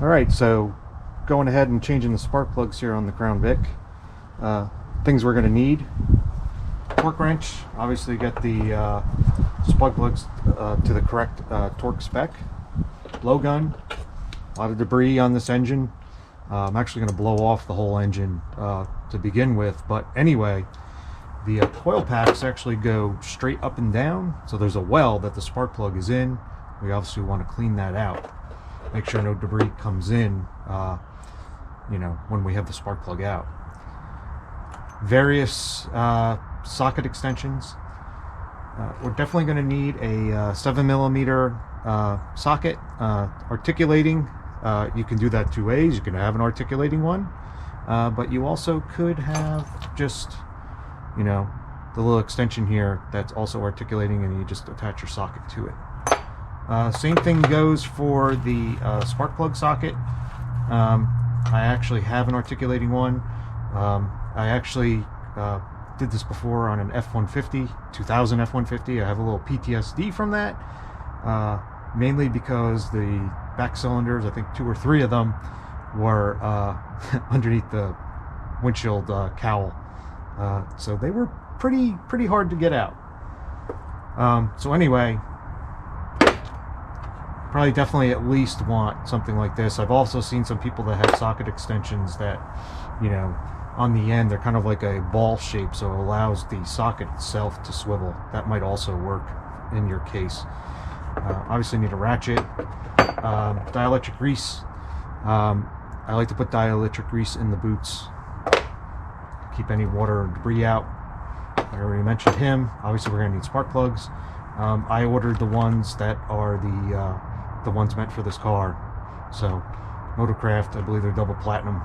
Alright, so going ahead and changing the spark plugs here on the Crown Vic. Things we're going to need: torque wrench, obviously get the spark plugs to the correct torque spec. Blowgun, a lot of debris on this engine. I'm actually going to blow off the whole engine to begin with, but anyway, the coil packs actually go straight up and down, so there's a well that the spark plug is in. We obviously want to clean that out, make sure no debris comes in when we have the spark plug out. Various socket extensions. We're definitely going to need a 7mm socket. Articulating, you can do that two ways. You can have an articulating one, but you also could have just the little extension here that's also articulating, and you just attach your socket to it. Same thing goes for the spark plug socket. I actually have an articulating one. I actually did this before on an F-150, 2000 F-150. I have a little PTSD from that, mainly because the back cylinders, I think 2 or 3 of them, were underneath the windshield cowl. So they were pretty hard to get out. So anyway, probably definitely at least want something like this. I've also seen some people that have socket extensions that, on the end they're kind of like a ball shape, so it allows the socket itself to swivel. That might also work in your case. Obviously need a ratchet, dielectric grease. I like to put dielectric grease in the boots, keep any water or debris out. I already mentioned him. Obviously we're going to need spark plugs. I ordered the ones that are the ones meant for this car. So Motorcraft, I believe they're double platinum.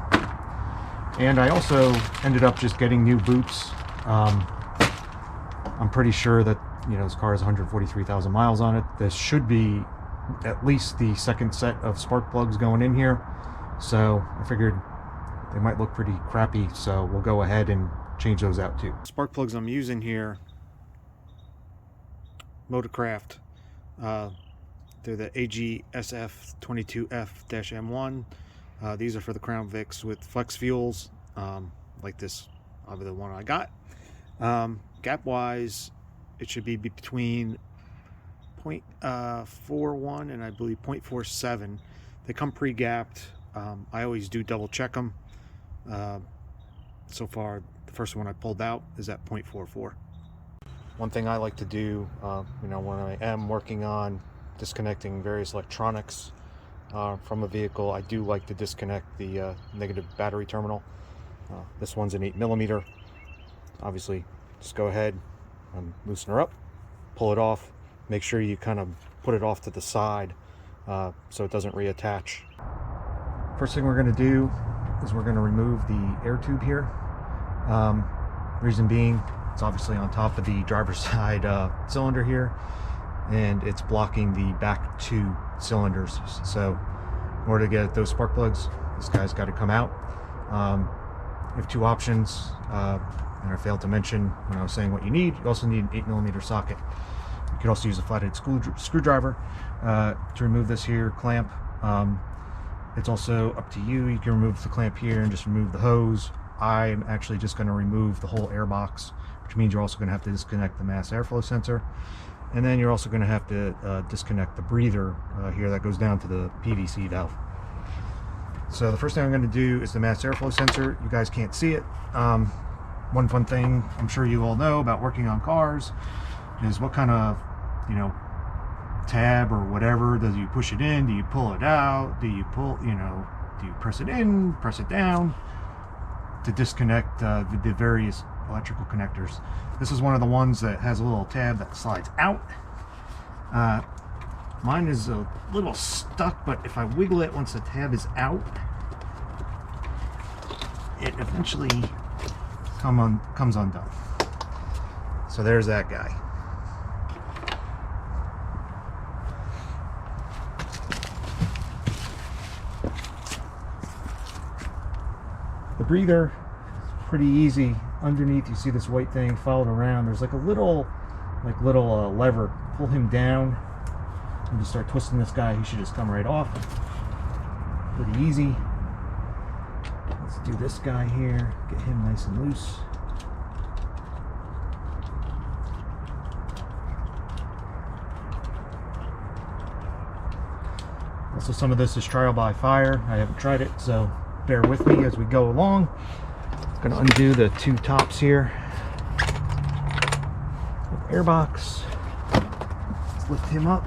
And I also ended up just getting new boots. I'm pretty sure that this car has 143,000 miles on it. This should be at least the second set of spark plugs going in here, so I figured they might look pretty crappy, so we'll go ahead and change those out too. Spark plugs I'm using here, Motorcraft, they're the AGSF 22F-M1. These are for the Crown Vics with flex fuels, like this, the one I got. Gap wise, it should be between 0.41 and I believe 0.47. They come pre-gapped. I always do double check them. So far, the first one I pulled out is at 0.44. One thing I like to do, when I am working on disconnecting various electronics from a vehicle, I do like to disconnect the negative battery terminal. This one's an 8mm. Obviously, just go ahead and loosen her up, pull it off. Make sure you kind of put it off to the side so it doesn't reattach. First thing we're going to do is we're going to remove the air tube here. Reason being, it's obviously on top of the driver's side cylinder here, and it's blocking the back 2 cylinders. So in order to get those spark plugs, this guy's got to come out. You have 2 options, and I failed to mention when I was saying what you need. You also need an 8mm socket. You could also use a flathead screwdriver to remove this here clamp. It's also up to you. You can remove the clamp here and just remove the hose. I'm actually just going to remove the whole air box, which means you're also going to have to disconnect the mass airflow sensor. And then you're also going to have to disconnect the breather here that goes down to the PVC valve. So the first thing I'm going to do is the mass airflow sensor. You guys can't see it. One fun thing I'm sure you all know about working on cars is what kind of, tab or whatever, do you push it in, do you pull it out, do you do you press it in, press it down to disconnect the various electrical connectors. This is one of the ones that has a little tab that slides out. Mine is a little stuck, but if I wiggle it once the tab is out, it eventually comes undone. So there's that guy. The breather is pretty easy. Underneath, you see this white thing followed around. There's like a little lever. Pull him down and just start twisting this guy. He should just come right off. pretty easy. Let's do this guy here, get him nice and loose. Also, some of this is trial by fire. I haven't tried it, so bear with me as we go along. I'm going to undo the two tops here. Airbox. Let's lift him up.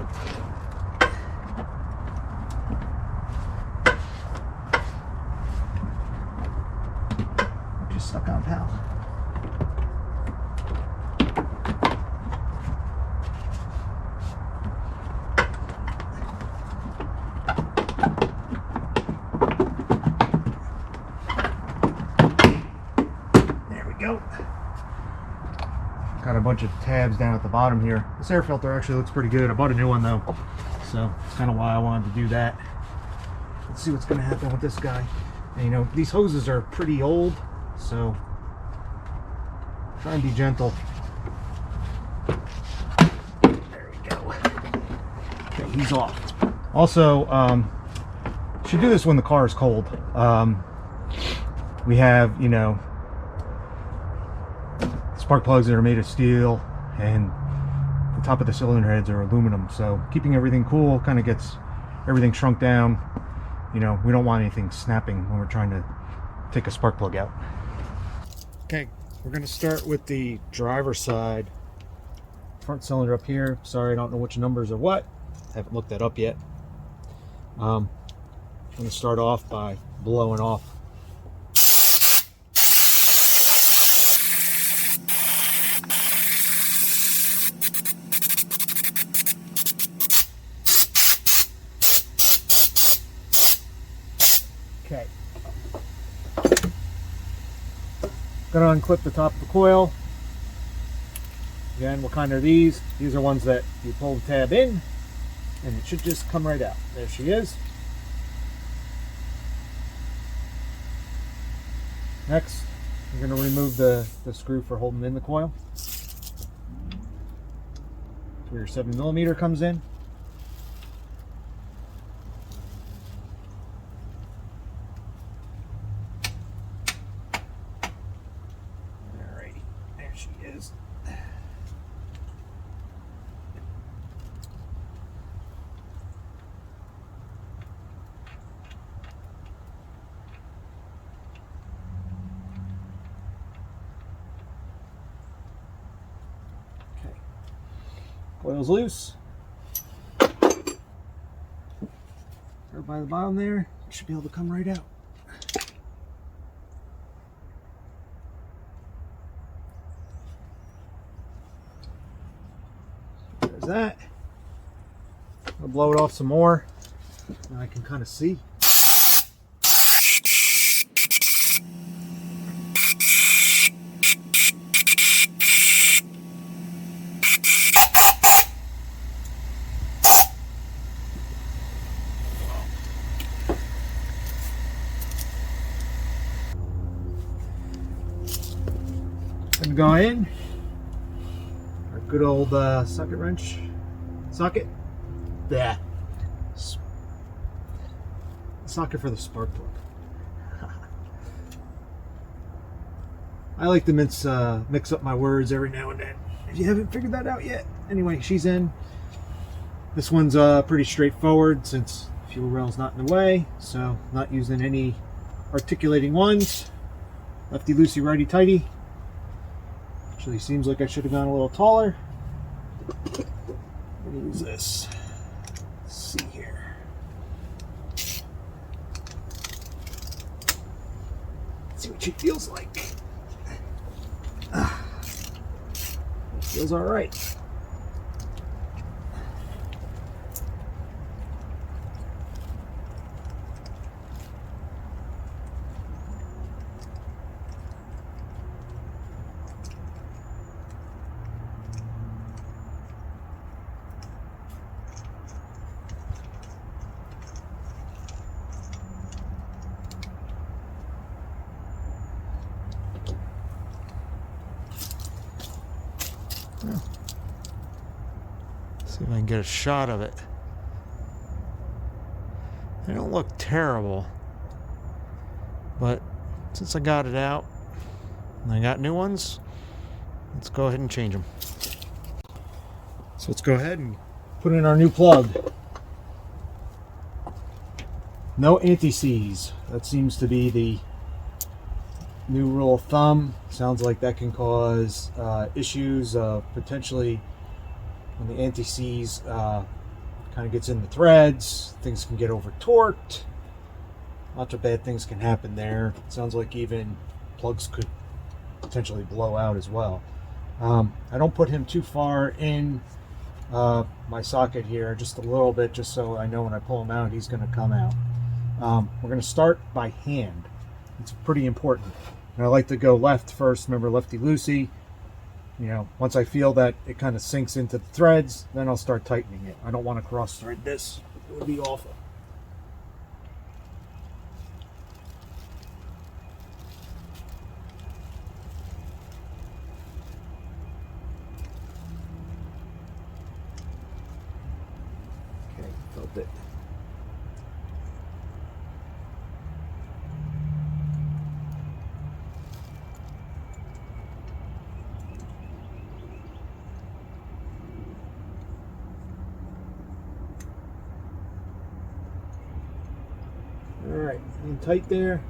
Just stuck on, pal. Got a bunch of tabs down at the bottom here. This air filter actually looks pretty good. I bought a new one though, so that's kind of why I wanted to do that. Let's see what's going to happen with this guy. And, you know, these hoses are pretty old, so try and be gentle. There we go. Okay, he's off. Also, should do this when the car is cold. We have, you know, spark plugs that are made of steel, and the top of the cylinder heads are aluminum, so keeping everything cool kind of gets everything shrunk down. You know, we don't want anything snapping when we're trying to take a spark plug out. Okay, we're going to start with the driver's side. Front cylinder up here. Sorry, I don't know which numbers are what. Haven't looked that up yet. I'm going to start off by blowing off. Okay. Gonna unclip the top of the coil. Again, what kind are these? These are ones that you pull the tab in and it should just come right out. There she is. Next, we're gonna remove the screw for holding in the coil. That's where your 7mm comes in. Coil's loose. Right by the bottom there, it should be able to come right out. There's that. I'll blow it off some more, and I can kind of see. Gonna go in our good old socket wrench socket. Yeah, socket for the spark plug. I like to mix up my words every now and then. If you haven't figured that out yet. Anyway, she's in. This one's pretty straightforward since fuel rail's not in the way, so not using any articulating ones. Lefty loosey, righty tighty. Actually seems like I should have gone a little taller. I'm gonna use this. Let's see here. Let's see what she feels like. It feels all right. See if I can get a shot of it. They don't look terrible, but since I got it out and I got new ones, let's go ahead and change them. So let's go ahead and put in our new plug. No anti-seize. That seems to be the new rule of thumb. Sounds like that can cause issues potentially when the anti-seize kind of gets in the threads. Things can get over torqued. Lots of bad things can happen there. Sounds like even plugs could potentially blow out as well. I don't put him too far in my socket here, just a little bit, just so I know when I pull him out he's going to come out. We're going to start by hand. It's pretty important. And I like to go left first. Remember, lefty loosey. You know, once I feel that it kind of sinks into the threads, then I'll start tightening it. I don't want to cross thread this. It would be awful. Okay, felt it. Alright, and tight there.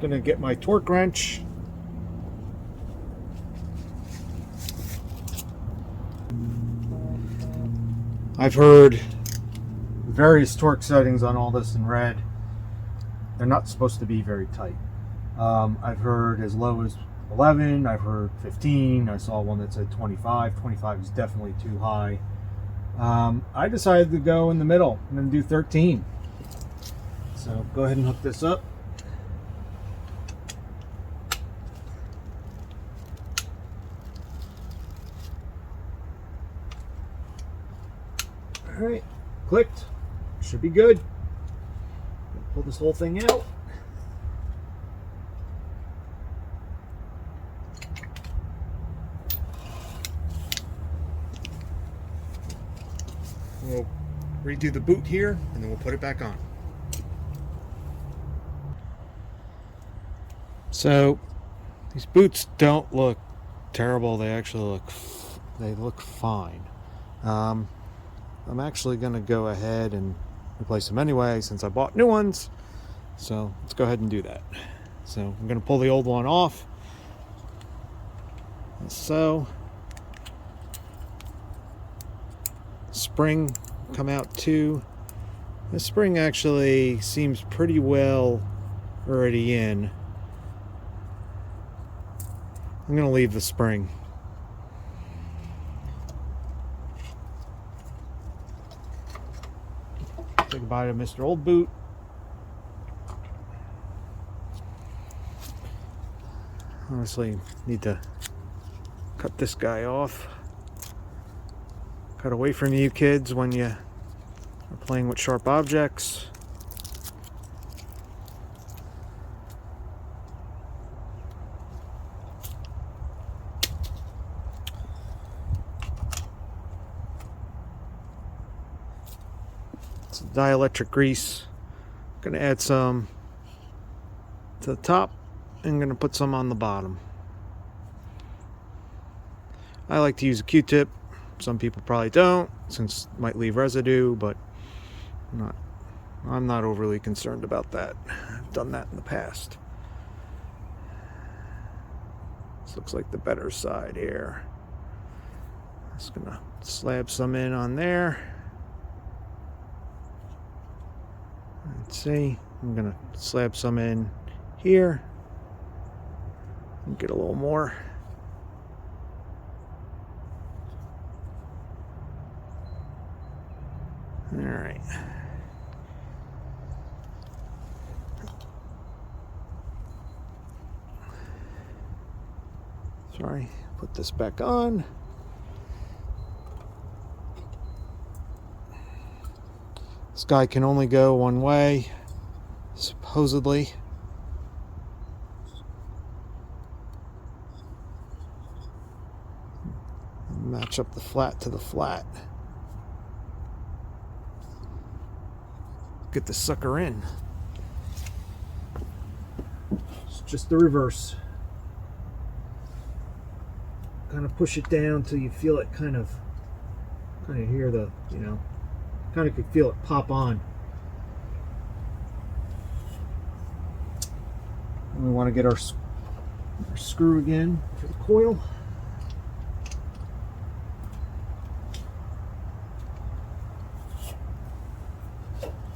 Gonna get my torque wrench. I've heard various torque settings on all this in red. They're not supposed to be very tight. I've heard as low as 11, I've heard 15, I saw one that said 25. 25 is definitely too high. I decided to go in the middle. I'm going to do 13. So go ahead and hook this up. Alright, clicked. Should be good. Pull this whole thing out. We'll redo the boot here and then we'll put it back on. So these boots don't look terrible. They actually look fine. I'm actually going to go ahead and replace them anyway since I bought new ones. So let's go ahead and do that. So I'm going to pull the old one off. So spring come out too. The spring actually seems pretty well already in. I'm going to leave the spring. Say goodbye to Mr. Old Boot. Honestly, need to cut this guy off. Cut away from you kids when you are playing with sharp objects. It's dielectric grease. I'm going to add some to the top and I'm going to put some on the bottom. I like to use a Q-tip. Some people probably don't, since it might leave residue, but I'm not overly concerned about that. I've done that in the past. This looks like the better side here. Just gonna slab some in on there. Let's see, I'm gonna slab some in here and get a little more. All right. Sorry, put this back on. This guy can only go one way, supposedly. Match up the flat to the flat. Get the sucker in. It's just the reverse. Kind of push it down till you feel it kind of hear the, kind of could feel it pop on. And we want to get our screw again for the coil.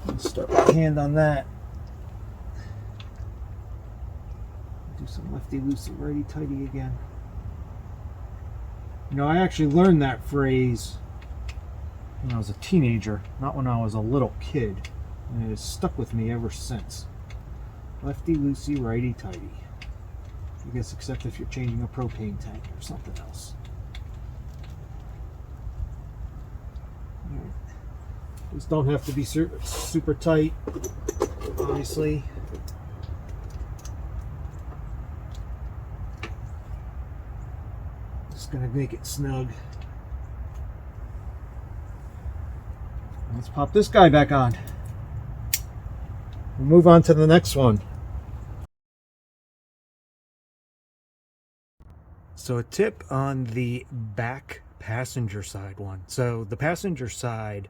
Let's start with the hand on that. Do some lefty loosey righty tighty again. I actually learned that phrase when I was a teenager, not when I was a little kid, and it has stuck with me ever since. Lefty loosey righty tighty. I guess except if you're changing a propane tank or something else. These don't have to be super tight, obviously. Just gonna make it snug. Let's pop this guy back on. We'll move on to the next one. So a tip on the back passenger side one. So the passenger side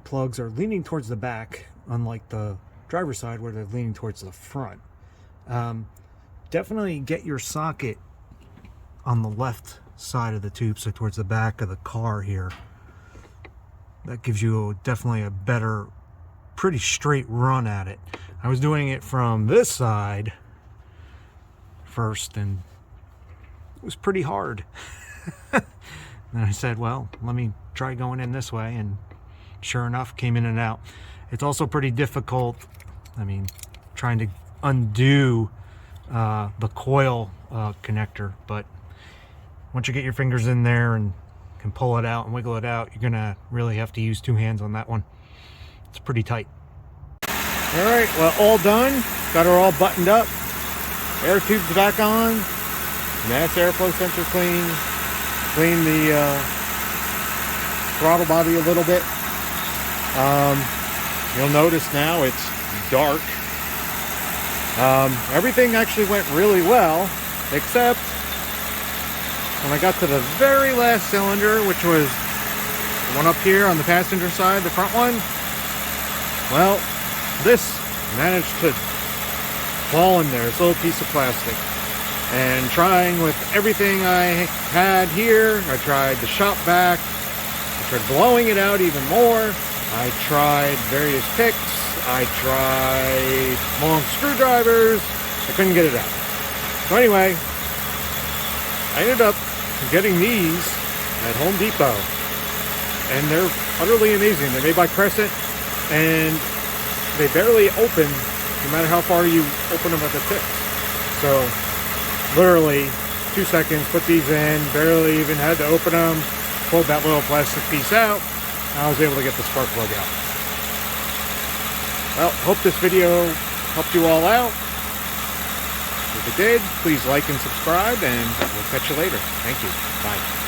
plugs are leaning towards the back, unlike the driver's side where they're leaning towards the front. Definitely get your socket on the left side of the tube, so towards the back of the car here. That gives you definitely a better, pretty straight run at it. I was doing it from this side first, and it was pretty hard. And I said, well, let me try going in this way, and sure enough, came in and out. It's also pretty difficult, trying to undo the coil connector, but once you get your fingers in there and can pull it out and wiggle it out, you're gonna really have to use two hands on that one. It's pretty tight. All right, well, all done. Got her all buttoned up. Air tubes back on. Mass airflow sensor clean. Clean the throttle body a little bit. You'll notice now it's dark. Everything actually went really well, except when I got to the very last cylinder, which was the one up here on the passenger side, the front one. Well, this managed to fall in there, this little piece of plastic. And trying with everything I had here, I tried the shop vac, I tried blowing it out even more, I tried various picks, I tried long screwdrivers, I couldn't get it out. So anyway, I ended up getting these at Home Depot, and they're utterly amazing. They're made by Crescent, and they barely open no matter how far you open them at the tip. So literally 2 seconds, put these in, barely even had to open them, pulled that little plastic piece out, and I was able to get the spark plug out. Well, hope this video helped you all out. If it did, please like and subscribe, and we'll catch you later. Thank you. Bye.